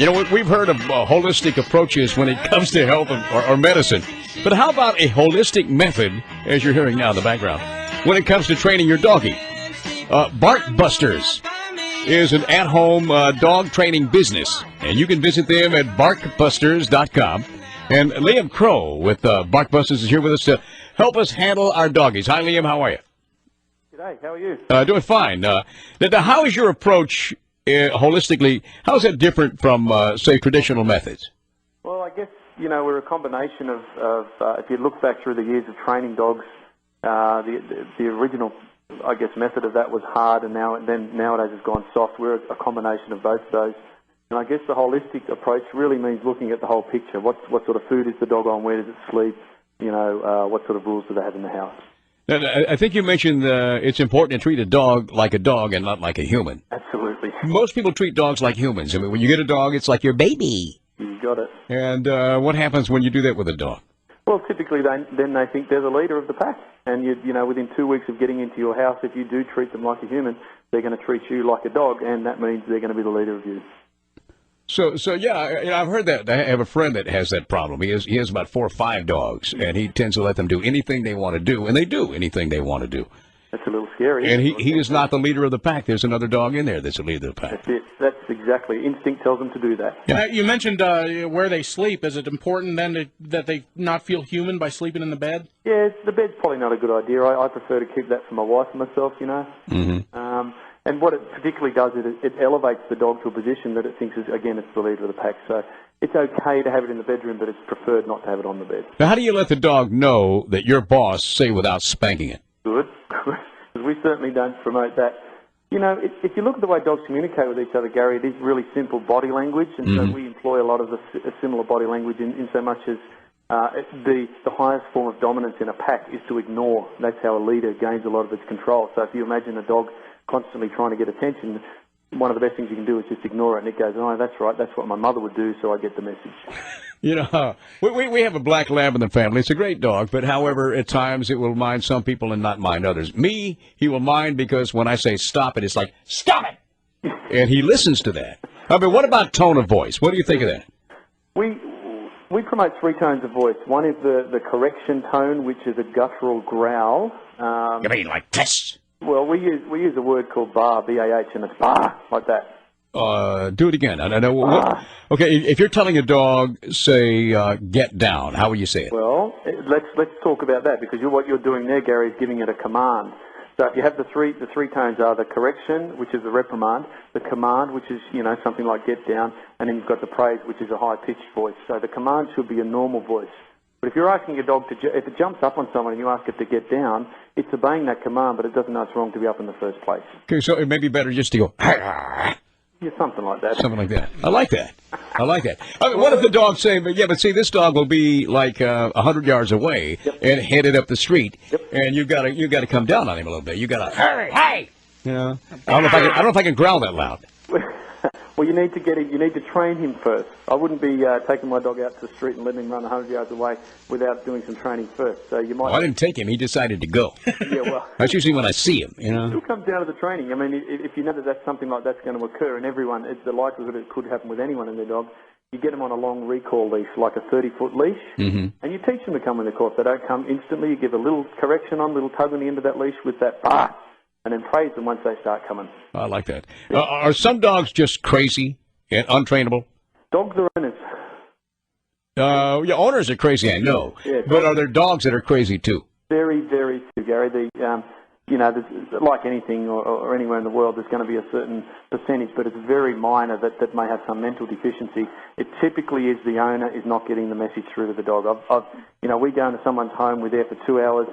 You know, we've heard of holistic approaches when it comes to health or medicine. But how about a holistic method, as you're hearing now in the background, when it comes to training your doggy? Bark Busters is an at-home dog training business, and you can visit them at barkbusters.com. And Liam Crowe with Bark Busters is here with us to help us handle our doggies. Hi, Liam. How are you? G'day. How are you? Doing fine. Now, how is your approach holistically? How is that different from, say, traditional methods? Well, I guess, we're a combination of if you look back through the years of training dogs, the original, I guess, method of that was hard, and nowadays it's gone soft. We're a combination of both of those. And I guess the holistic approach really means looking at the whole picture. What sort of food is the dog on? Where does it sleep? What sort of rules do they have in the house? Now, I think you mentioned it's important to treat a dog like a dog and not like a human. Absolutely. Most people treat dogs like humans. I mean, when you get a dog, it's like your baby. You got it. And what happens when you do that with a dog? Well, typically then they think they're the leader of the pack. And, within 2 weeks of getting into your house, if you do treat them like a human, they're going to treat you like a dog, and that means they're going to be the leader of you. So yeah, I've heard that. I have a friend that has that problem. He has about 4 or 5 dogs, and he tends to let them do anything they want to do, and they do anything they want to do. That's a little scary. And he is not the leader of the pack. There's another dog in there that's the leader of the pack. That's it. That's exactly. Instinct tells them to do that. Yeah. You mentioned where they sleep. Is it important then that they not feel human by sleeping in the bed? Yeah, the bed's probably not a good idea. I prefer to keep that for my wife and myself, Mm-hmm. And what it particularly does is it elevates the dog to a position that it thinks is, again, it's the leader of the pack. So it's okay to have it in the bedroom, but it's preferred not to have it on the bed. Now, how do you let the dog know that you're boss, say, without spanking it? Good. Because we certainly don't promote that. If you look at the way dogs communicate with each other, Gary, it is really simple body language, and so we employ a lot of the similar body language in so much as the highest form of dominance in a pack is to ignore. That's how a leader gains a lot of its control. So if you imagine a dog constantly trying to get attention, one of the best things you can do is just ignore it, and it goes, oh, that's right, that's what my mother would do, so I get the message. We have a black lab in the family. It's a great dog, but however, at times it will mind some people and not mind others. Me, he will mind because when I say stop it, it's like, stop it! And he listens to that. I mean, what about tone of voice? What do you think of that? We promote 3 tones of voice. One is the correction tone, which is a guttural growl. You mean like this? Well, we use a word called bar, B-A-H, and it's bar, like that. Do it again. I know. Okay, if you're telling a dog, say, get down, how would you say it? Well, let's talk about that, because what you're doing there, Gary, is giving it a command. So if you have the three tones are the correction, which is the reprimand, the command, which is, something like get down, and then you've got the praise, which is a high-pitched voice. So the command should be a normal voice. But if you're asking your dog if it jumps up on someone and you ask it to get down, it's obeying that command, but it doesn't know it's wrong to be up in the first place. Okay, so it may be better just to go, yeah, something like that. Something like that. I like that. I mean, what if the dog say, but see, this dog will be like 100 yards away and headed up the street, and you got to come down on him a little bit. You got to, hey! I don't know if I can growl that loud. Well, you need to train him first. I wouldn't be taking my dog out to the street and letting him run 100 yards away without doing some training first. So you might. Well, I didn't take him. He decided to go. Yeah, well. That's usually when I see him, It still comes down to the training. I mean, if you know that that's something like that's going to occur, and it's the likelihood it could happen with anyone and their dog, you get them on a long recall leash, like a 30-foot leash, and you teach them to come in the course. They don't come instantly. You give a little correction on, a little tug on the end of that leash with that bar, and then praise them once they start coming. I like that. Are some dogs just crazy and untrainable? Dogs are owners. Yeah, owners are crazy, I know. Yeah, but are there dogs that are crazy too? Very, very few, Gary. There's, like anything or anywhere in the world, there's going to be a certain percentage, but it's very minor that may have some mental deficiency. It typically is the owner is not getting the message through to the dog. We go into someone's home, we're there for 2 hours.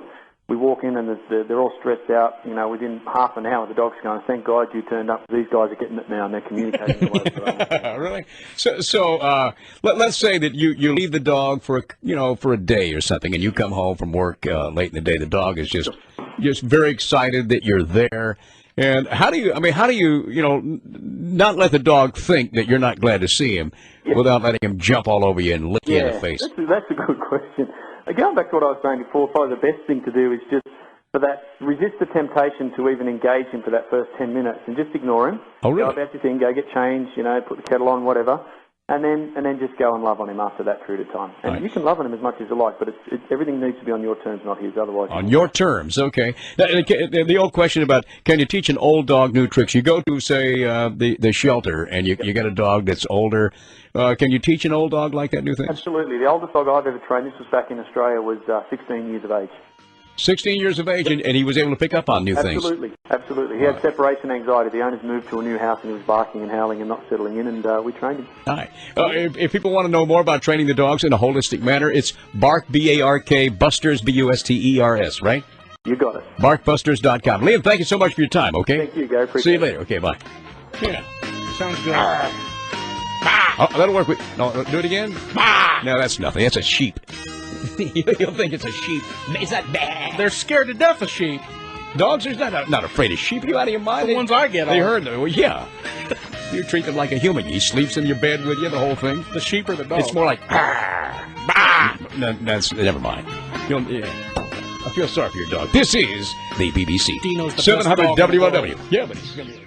We walk in and they're all stressed out. Within half an hour, the dog's going, thank God you turned up. These guys are getting it now, and they're communicating the way that I want. Really? So let's say that you leave the dog for a day or something, and you come home from work late in the day. The dog is just very excited that you're there. And how do you not let the dog think that you're not glad to see him without letting him jump all over you and lick you in the face? That's a good question. Going back to what I was saying before, probably the best thing to do is just for that, resist the temptation to even engage him for that first 10 minutes and just ignore him. Oh, really? Go about your thing, go get changed, put the kettle on, whatever. and then just go and love on him after that period of time. And you can love on him as much as you like, but everything needs to be on your terms, not his. Otherwise, on your terms, okay. Now, the old question about can you teach an old dog new tricks? You go to, say, the shelter, and you got a dog that's older. Can you teach an old dog like that new thing? Absolutely. The oldest dog I've ever trained, this was back in Australia, was 16 years of age. 16 years of age, and he was able to pick up on new things. Absolutely. He had separation anxiety. The owners moved to a new house, and he was barking and howling and not settling in, and we trained him. All right. If people want to know more about training the dogs in a holistic manner, it's Bark, B-A-R-K, Busters, B-U-S-T-E-R-S, right? You got it. BarkBusters.com. Liam, thank you so much for your time, okay? Thank you, Gary. Appreciate See you later. Okay, bye. Yeah, sounds good. Oh, that'll work. No, do it again. No, that's nothing. That's a sheep. You'll think it's a sheep. Is that bad? They're scared to death of sheep. Dogs are not afraid of sheep. Are you out of your mind? The ones I get They are. heard them. Well, yeah. You treat them like a human. He sleeps in your bed with you, the whole thing. The sheep or the dog? It's more like, no, that's, never mind. I feel sorry for your dog. This is the BBC. Dino's the 700 best dog in the world. WLW. Yeah, but he's going to be...